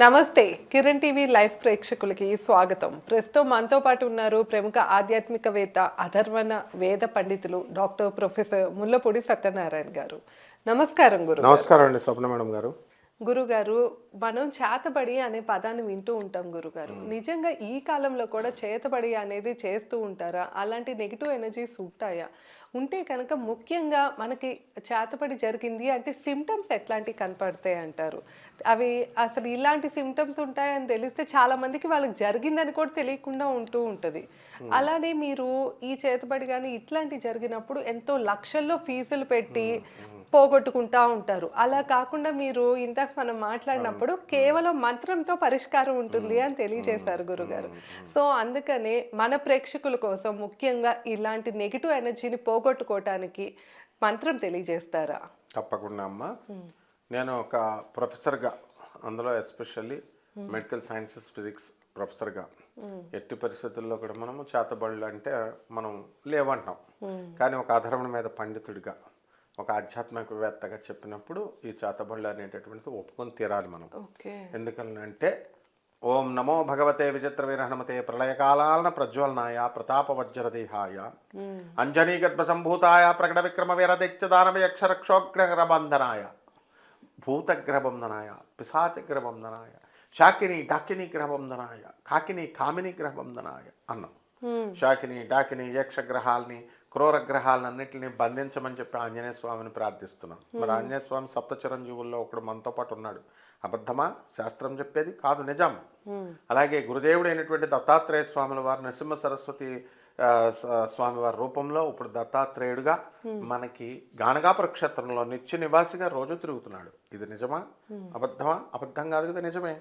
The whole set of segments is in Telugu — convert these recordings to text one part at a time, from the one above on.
నమస్తే కిరణ్ టీవీ లైవ్ ప్రేక్షకులకి స్వాగతం. ప్రస్తుతం మనతో పాటు ఉన్నారు ప్రముఖ ఆధ్యాత్మికవేత్త, అధర్వణ వేద పండితులు డాక్టర్ ప్రొఫెసర్ ముల్లపూడి సత్యనారాయణ గారు. నమస్కారం గురు. నమస్కారం అండి స్వప్న మేడం గారు. గురుగారు, మనం చేతబడి అనే పదాన్ని వింటూ ఉంటాం గురుగారు. నిజంగా ఈ కాలంలో కూడా చేతబడి అనేది చేస్తూ ఉంటారా? అలాంటి నెగిటివ్ ఎనర్జీస్ ఉంటాయా? ఉంటే కనుక ముఖ్యంగా మనకి చేతబడి జరిగింది అంటే సిమ్టమ్స్ ఎట్లాంటివి కనపడతాయి అంటారు? అవి అసలు ఇలాంటి సిమ్టమ్స్ ఉంటాయని తెలిస్తే చాలా మందికి వాళ్ళకి జరిగిందని కూడా తెలియకుండా ఉంటూ ఉంటుంది. అలానే మీరు ఈ చేతబడి కానీ ఇట్లాంటివి జరిగినప్పుడు ఎంతో లక్షల్లో ఫీజులు పెట్టి పోగొట్టుకుంటా ఉంటారు. అలా కాకుండా మీరు ఇందాక మనం మాట్లాడినప్పుడు కేవలం మంత్రంతో పరిష్కారం ఉంటుంది అని తెలియజేశారు గురుగారు. సో అందుకనే మన ప్రేక్షకుల కోసం ముఖ్యంగా ఇలాంటి నెగిటివ్ ఎనర్జీని పోగొట్టుకోవటానికి మంత్రం తెలియజేస్తారా? తప్పకుండా అమ్మా. నేను ఒక ప్రొఫెసర్గా, అందులో ఎస్పెషల్లీ మెడికల్ సైన్సెస్ ఫిజిక్స్ ప్రొఫెసర్గా, ఎట్టి పరిస్థితుల్లో కూడా మనము చేతబడులు అంటే మనం లేవంటాం. కానీ ఒక అధర్వణ మీద పండితుడిగా, ఒక ఆధ్యాత్మికవేత్తగా చెప్పినప్పుడు ఈ చేతబడులు అనేటటువంటిది ఒప్పుకొని తీరాలి మనం. ఎందుకంటే ఓం నమో భగవతే విచిత్ర వీరహనుమతే ప్రళయకాలాన ప్రజ్వలనాయ ప్రతాపవజ్రదేహాయ అంజనీ గర్భ సంభూతాయ ప్రకట విక్రమ వీరదైత్యదానవయక్షరక్షోగ్రబంధనాయ భూతగ్రబంధనాయ పిశాచగ్రబంధనాయ శాకిని డాకిని గ్రహబంధనాయ కాకిని కామిని గ్రహబంధనాయ అన్నాం. శాకిని డాకిని యక్షగ్రహాల్ని క్రూర గ్రహాలన్నింటినీ బంధించమని చెప్పి ఆంజనేయ స్వామిని ప్రార్థిస్తున్నాం. మరి ఆంజనేయ స్వామి సప్త చిరంజీవుల్లో ఒకడు మనతో పాటు ఉన్నాడు. అబద్ధమా శాస్త్రం చెప్పేది? కాదు, నిజం. అలాగే గురుదేవుడు అయినటువంటి దత్తాత్రేయ స్వాముల వారు నరసింహ సరస్వతి స్వామివారి రూపంలో ఇప్పుడు దత్తాత్రేయుడుగా మనకి గాణగాపుర క్షేత్రంలో నిత్య నివాసిగా రోజు తిరుగుతున్నాడు. ఇది నిజమా? అబద్ధమా? అబద్ధం కాదు కదా, నిజమే.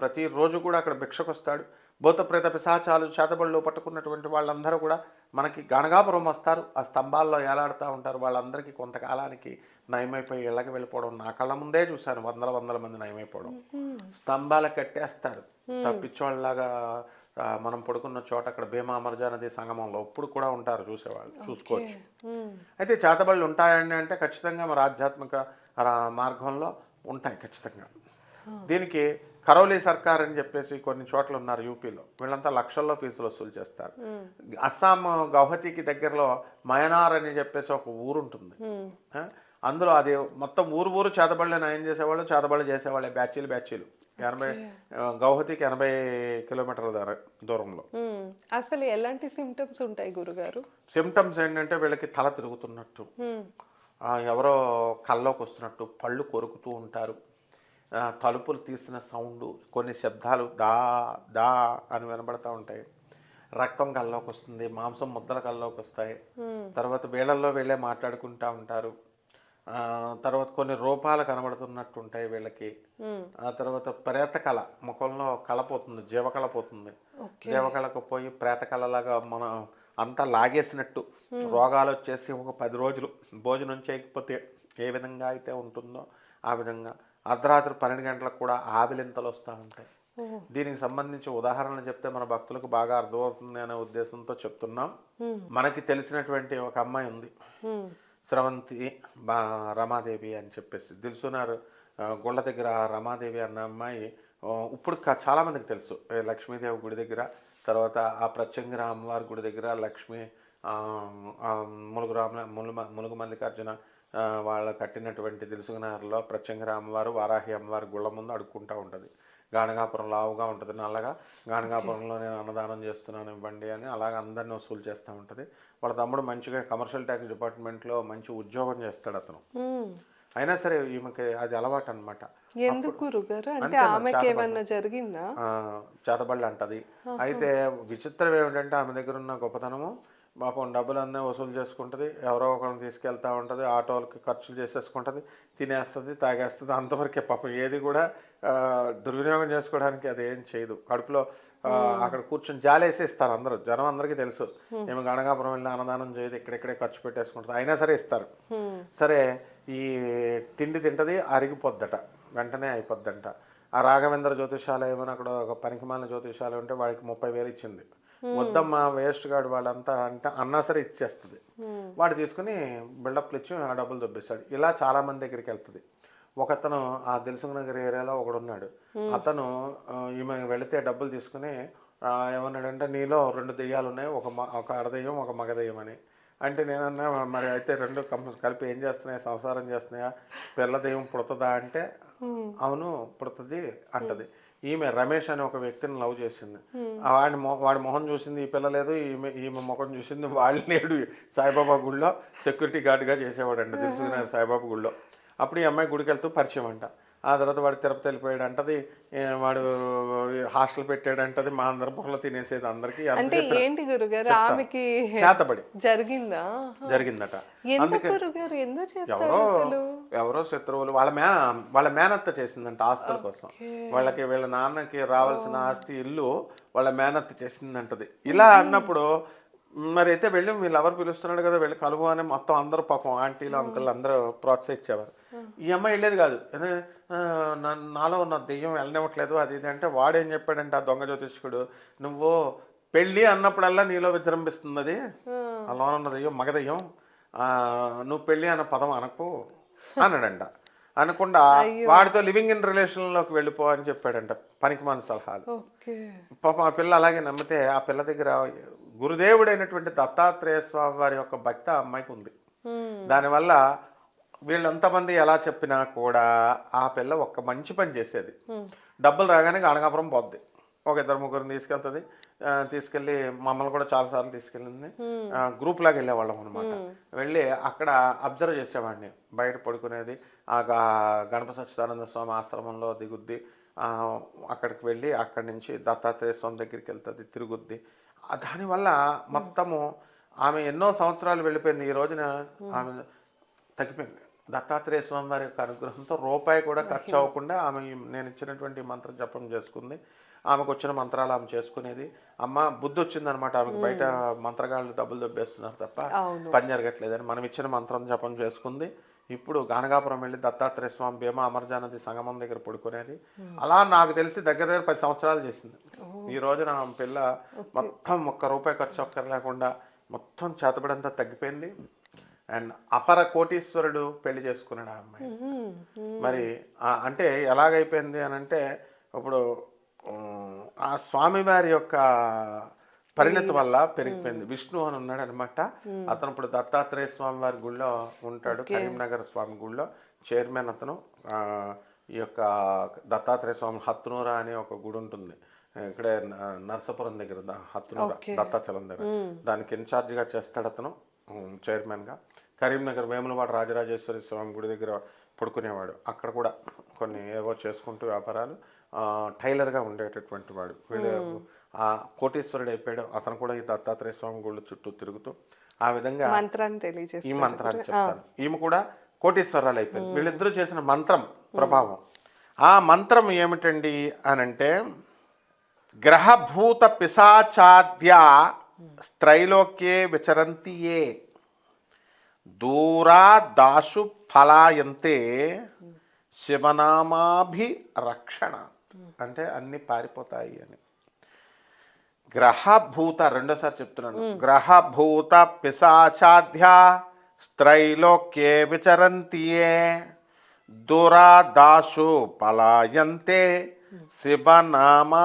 ప్రతిరోజు కూడా అక్కడ భిక్షకొస్తాడు. భూత ప్రేత పిశాచాలు చేతబడిలో పట్టుకున్నటువంటి వాళ్ళందరూ కూడా మనకి గాణగాపురం వస్తారు. ఆ స్తంభాల్లో ఏలాడుతూ ఉంటారు. వాళ్ళందరికీ కొంతకాలానికి నయమైపోయి ఇళ్ళకి వెళ్ళిపోవడం నా కళ్ళ ముందే చూశాను. వందల మంది నయమైపోవడం. స్తంభాలకు కట్టేస్తారు తప్పించోళ్ళలాగా. మనం పడుకున్న చోట అక్కడ భీమా అమర్జా నది సంగమంలో ఇప్పుడు కూడా ఉంటారు చూసేవాళ్ళు, చూసుకోవచ్చు. అయితే చేతబడులు ఉంటాయండి అంటే ఖచ్చితంగా మరి ఆధ్యాత్మిక మార్గంలో ఉంటాయి ఖచ్చితంగా. దీనికి కరౌలీ సర్కార్ అని చెప్పేసి కొన్ని చోట్ల ఉన్నారు యూపీలో. వీళ్ళంతా లక్షల్లో ఫీజులు వసూలు చేస్తారు. అస్సాం గౌహతికి దగ్గరలో మయనార్ అని చెప్పేసి ఒక ఊరు ఉంటుంది. అందులో అది మొత్తం ఊరు చేతబడులు నయం చేసేవాళ్ళు, చేతబడులు చేసేవాళ్ళే బ్యాచీలు. 80 గౌహతికి 80 కిలోమీటర్ల దూరంలో. అసలు ఎలాంటి సిమ్టమ్స్ ఉంటాయి గురుగారు? సిమ్టమ్స్ ఏంటంటే వీళ్ళకి తల తిరుగుతున్నట్టు, ఎవరో కల్లోకి వస్తున్నట్టు, పళ్ళు కొరుకుతూ ఉంటారు, తలుపులు తీసిన సౌండ్, కొన్ని శబ్దాలు దా దా అని వినబడతా ఉంటాయి, రక్తం కల్లోకి వస్తుంది, మాంసం ముద్దల కల్లోకి వస్తాయి. తర్వాత వీళ్ళల్లో వీళ్ళే మాట్లాడుకుంటూ ఉంటారు. తర్వాత కొన్ని రూపాలు కనబడుతున్నట్టు ఉంటాయి వీళ్ళకి. ఆ తర్వాత ప్రేత కళ, ముఖంలో కళ పోతుంది, జీవకళ పోతుంది. జీవకళకు పోయి ప్రేత కళలాగా మనం అంతా లాగేసినట్టు రోగాలు వచ్చేసి ఒక 10 రోజులు భోజనం చేయకపోతే ఏ విధంగా అయితే ఉంటుందో ఆ విధంగా అర్ధరాత్రి 12 గంటలకు కూడా ఆవిలింతలు వస్తూ ఉంటాయి. దీనికి సంబంధించి ఉదాహరణలు చెప్తే మన భక్తులకు బాగా అర్థమవుతుంది అనే ఉద్దేశంతో చెప్తున్నాం. మనకి తెలిసినటువంటి ఒక అమ్మాయి ఉంది, స్రవంతి రమాదేవి అని చెప్పేసి. దిల్సునార్ గుళ్ళ దగ్గర రమాదేవి అన్న అమ్మాయి ఇప్పుడు చాలా మందికి తెలుసు. లక్ష్మీదేవి గుడి దగ్గర, తర్వాత ఆ ప్రత్యంగిర అమ్మవారి గుడి దగ్గర లక్ష్మీ ములుగు మల్లికార్జున వాళ్ళు కట్టినటువంటి దిల్సునగర్లో ప్రత్యంగిర అమ్మవారు, వారాహి అమ్మవారి గుళ్ళ ముందు అడుక్కుంటూ ఉంటుంది. గాణగాపురం లావుగా ఉంటుంది, నల్లగా. గాణగాపురంలో నేను అన్నదానం చేస్తున్నాను ఇవ్వండి అని అలాగ అందరినీ వసూలు చేస్తూ ఉంటుంది. వాళ్ళ తమ్ముడు మంచిగా కమర్షియల్ ట్యాక్స్ డిపార్ట్మెంట్లో మంచి ఉద్యోగం చేస్తాడు అతను. అయినా సరే ఈమెకి అది అలవాటు అనమాట. చేతబడులు అంటది. అయితే విచిత్రం ఏమిటంటే ఆమె దగ్గర ఉన్న గొప్పతనము, పాపం డబ్బులన్నీ వసూలు చేసుకుంటుంది, ఎవరో ఒకరిని తీసుకెళ్తూ ఉంటుంది, ఆటోలకి ఖర్చులు చేసేసుకుంటుంది, తినేస్తుంది, తాగేస్తుంది. అంతవరకే పాపం. ఏది కూడా దుర్వినియోగం చేసుకోవడానికి అది ఏం చేయదు. కడుపులో అక్కడ కూర్చొని జాలేసి ఇస్తారు అందరూ, జనం అందరికీ తెలుసు. ఏమి గణగాపురం వెళ్ళి అన్నదానం చేయదు, ఇక్కడెక్కడే ఖర్చు పెట్టేసుకుంటుంది, అయినా సరే ఇస్తారు. సరే ఈ తిండి తింటది, అరిగిపోద్దట, వెంటనే అయిపోద్దంట. ఆ రాఘవేంద్ర జ్యోతిషాలయం అని అక్కడ ఒక పనికిమాలిన జ్యోతిషాలయం ఉంటే వాడికి 30,000 ఇచ్చింది. వద్దమ్మా వేస్ట్ గాడు వాళ్ళంతా అంటే అన్నా సరే ఇచ్చేస్తుంది. వాడు తీసుకుని బిల్డప్లు ఇచ్చి ఆ డబ్బులు దొబ్బేస్తాడు. ఇలా చాలా మంది దగ్గరికి వెళ్తుంది. ఒకతను ఆ దిల్సుఖ్ నగర్ ఏరియాలో ఒకడున్నాడు. అతను ఈమె వెళితే డబ్బులు తీసుకుని ఏమన్నాడంటే, నీలో 2 దెయ్యాలు ఉన్నాయి, ఒక ఆడదెయ్యం ఒక మగ దెయ్యం అని. అంటే నేనన్నా, మరి అయితే 2 కలిపి ఏం చేస్తున్నాయి, సంసారం చేస్తున్నాయా, పిల్ల దెయ్యం పుడుతుందా అంటే, అవును పుడుతుంది అంటది. ఈమె రమేష్ అనే ఒక వ్యక్తిని లవ్ చేసింది. వాడి మొహం చూసింది ఈ పిల్ల లేదు, ఈమె ముఖం చూసింది వాళ్ళు లేడు. సాయిబాబా గుళ్ళో సెక్యూరిటీ గార్డ్గా చేసేవాడంట తెలుసుకున్నారు సాయిబాబా గుళ్ళో. అప్పుడు ఈ అమ్మాయి గుడికి వెళ్తూ పరిచయం అంట. ఆ తర్వాత వాడు తిరుపతి వెళ్ళిపోయాడు అంటది, వాడు హాస్టల్ పెట్టాడు అంటది, మా అందరి పొరలో తినేసేది అందరికి. అంటే ఏంటి గురుగారు ఆమెకి చేతబడి జరిగిందా? జరిగిందట. ఎందుకు గురుగారు ఎందుకు చేస్తారు అసలు? ఎవరో శత్రువులు వాళ్ళ మేనత్త చేసిందంట ఆస్తుల కోసం. వీళ్ళ నాన్నకి రావాల్సిన ఆస్తి ఇల్లు వాళ్ళ మేనత్త చేసిందంటది. ఇలా అన్నప్పుడు మరి అయితే వెళ్ళి వీళ్ళు ఎవరు పిలుస్తున్నాడు కదా వెళ్ళి కలుగు అని మొత్తం అందరూ పాపం ఆంటీలు అంకుల్ అందరూ ప్రోత్సహించేవారు. ఈ అమ్మాయి వెళ్ళేది కాదు. నాలో ఉన్న దెయ్యం వెళ్ళనివ్వట్లేదు అది ఇది అంటే, వాడేం చెప్పాడంటే ఆ దొంగ జ్యోతిష్కుడు, నువ్వు పెళ్ళి అన్నప్పుడల్లా నీలో విజృంభిస్తుంది అది, ఆ లోన ఉన్న దెయ్యం మగ దెయ్యం, నువ్వు పెళ్ళి అన్న పదం అనకు అన్నాడంట. అనకుండా వాడితో లివింగ్ ఇన్ రిలేషన్లోకి వెళ్ళిపో అని చెప్పాడంట. పనికిమాలిన సలహాలు. పాపం ఆ పిల్ల అలాగే నమ్మితే ఆ పిల్ల దగ్గర గురుదేవుడైనటువంటి దత్తాత్రేయ స్వామి వారి యొక్క భక్తి ఆ అమ్మాయికి ఉంది. దానివల్ల వీళ్ళంతమంది ఎలా చెప్పినా కూడా ఆ పిల్ల ఒక్క మంచి పని చేసేది. డబ్బులు రాగానే గానగాపురం పోద్ది, ఒక 2-3 తీసుకెళ్తుంది. తీసుకెళ్ళి మమ్మల్ని కూడా చాలాసార్లు తీసుకెళ్ళింది. గ్రూప్ లాగా వెళ్ళేవాళ్ళం అనమాట. వెళ్ళి అక్కడ అబ్జర్వ్ చేసేవాడిని. బయట పడుకునేది ఆ గణపతి సచ్చిదానంద స్వామి ఆశ్రమంలో దిగుద్ది. అక్కడికి వెళ్ళి అక్కడి నుంచి దత్తాత్రేయ స్వామి దగ్గరికి వెళ్తుంది, తిరుగుద్ది. దానివల్ల మొత్తము ఆమె ఎన్నో సంవత్సరాలు వెళ్ళిపోయింది. ఈ రోజున ఆమె తగ్గిపోయింది. దత్తాత్రేయ స్వామి వారి యొక్క అనుగ్రహంతో రూపాయి కూడా ఖర్చు అవ్వకుండా ఆమె నేను ఇచ్చినటువంటి మంత్రం జపం చేసుకుంది. ఆమెకు వచ్చిన మంత్రాలు ఆమె చేసుకునేది. అమ్మ బుద్ధి వచ్చిందనమాట ఆమెకు. బయట మంత్రగాళ్ళు డబ్బులు దొబ్బేస్తున్నారు తప్ప పని జరగట్లేదని మనం ఇచ్చిన మంత్రం జపం చేసుకుంది. ఇప్పుడు గానగాపురం వెళ్ళి దత్తాత్రేయ స్వామి భీమా అమర్జానది సంగమం దగ్గర పడుకునేది. అలా నాకు తెలిసి దగ్గర 10 సంవత్సరాలు చేసింది. ఈ రోజున ఆమె పిల్ల మొత్తం ₹1 ఖర్చు లేకుండా మొత్తం చేతబడంతా తగ్గిపోయింది. అండ్ అపర కోటీశ్వరుడు పెళ్లి చేసుకున్నాడు ఆ అమ్మాయి. మరి అంటే ఎలాగైపోయింది అని అంటే, ఇప్పుడు ఆ స్వామివారి యొక్క పరిణతి వల్ల పెరిగిపోయింది. విష్ణు అని ఉన్నాడు అనమాట. అతను ఇప్పుడు దత్తాత్రేయ స్వామి వారి గుళ్ళో ఉంటాడు. కరీంనగర్ స్వామి గుళ్ళో చైర్మన్ అతను. ఈ యొక్క దత్తాత్రేయ స్వామి హత్నూరా అనే ఒక గుడి ఉంటుంది ఇక్కడే నరసాపురం దగ్గర, హత్నూరా దత్తాచలం దగ్గర. దానికి ఇన్ఛార్జిగా చేస్తాడు అతను చైర్మన్గా. కరీంనగర్ వేములవాడ రాజరాజేశ్వరి స్వామి గుడి దగ్గర పడుకునేవాడు. అక్కడ కూడా కొన్ని ఏవో చేసుకుంటూ వ్యాపారాలు. టైలర్గా ఉండేటటువంటి వాడు. వీళ్ళు ఆ కోటీశ్వరుడు అయిపోయాడు. అతను కూడా ఈ దత్తాత్రేయ స్వామి గుళ్ళు చుట్టూ తిరుగుతూ ఆ విధంగా ఈ మంత్రాన్ని చెప్తాను. ఈమె కూడా కోటీశ్వరాలు అయిపోయింది. వీళ్ళిద్దరూ చేసిన మంత్రం ప్రభావం. ఆ మంత్రం ఏమిటండి అనంటే, గ్రహభూత పిశాచాద్య స్త్రైలోక్యే విచరంతియే దూరా దాశు ఫలాయంతే శివనామాభిరక్షణ. అంటే అన్ని పారిపోతాయి అని. గ్రహభూత, రెండోసారి చెప్తున్నాను, గ్రహభూత పిశాచాధ్య స్త్రైలోక్యే విచరంతియే దురాదాశు పలాయంతే శివనామాభిరక్షణాత్.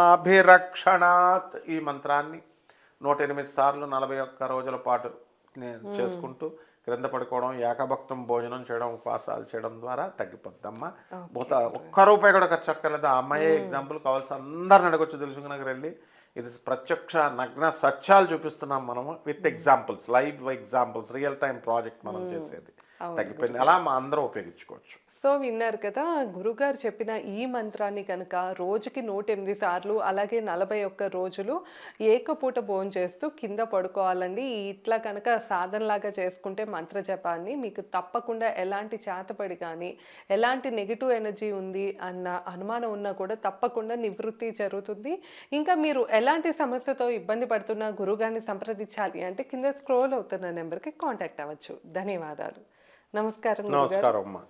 ఈ మంత్రాన్ని 108 సార్లు 41 రోజుల పాటు చేసుకుంటూ క్రింద పడుకోవడం, ఏకభక్తం భోజనం చేయడం, ఉపవాసాలు చేయడం ద్వారా తగ్గిపోద్దమ్మా. ₹1 కూడా ఖర్చు అక్కర్లేదు. ఆ అమ్మాయి ఎగ్జాంపుల్ కావాల్సి అందరిని అడగొచ్చు దిల్సుఖ్ నగర్ వెళ్ళి. ఇది ప్రత్యక్ష నగ్న సత్యాలు చూపిస్తున్నాం మనము, with examples, live examples, real time project మనం చేసేది. తగ్గిపోయింది. అలా మా అందరూ ఉపయోగించుకోవచ్చు. సో విన్నారు కదా, గురుగారు చెప్పిన ఈ మంత్రాన్ని కనుక రోజుకి 108 సార్లు, అలాగే 41 రోజులు ఏకపూట భోజనం చేస్తూ కింద పడుకోవాలండి. ఇట్లా కనుక సాధనలాగా చేసుకుంటే మంత్ర జపాన్ని మీకు తప్పకుండా ఎలాంటి చేతపడి కానీ, ఎలాంటి నెగిటివ్ ఎనర్జీ ఉంది అన్న అనుమానం ఉన్నా కూడా తప్పకుండా నివృత్తి జరుగుతుంది. ఇంకా మీరు ఎలాంటి సమస్యతో ఇబ్బంది పడుతున్నా గురుగారిని సంప్రదించాలి అంటే కింద స్క్రోల్ అవుతున్న నెంబర్కి కాంటాక్ట్ అవ్వచ్చు. ధన్యవాదాలు. నమస్కారం. నమస్కారం అమ్మా.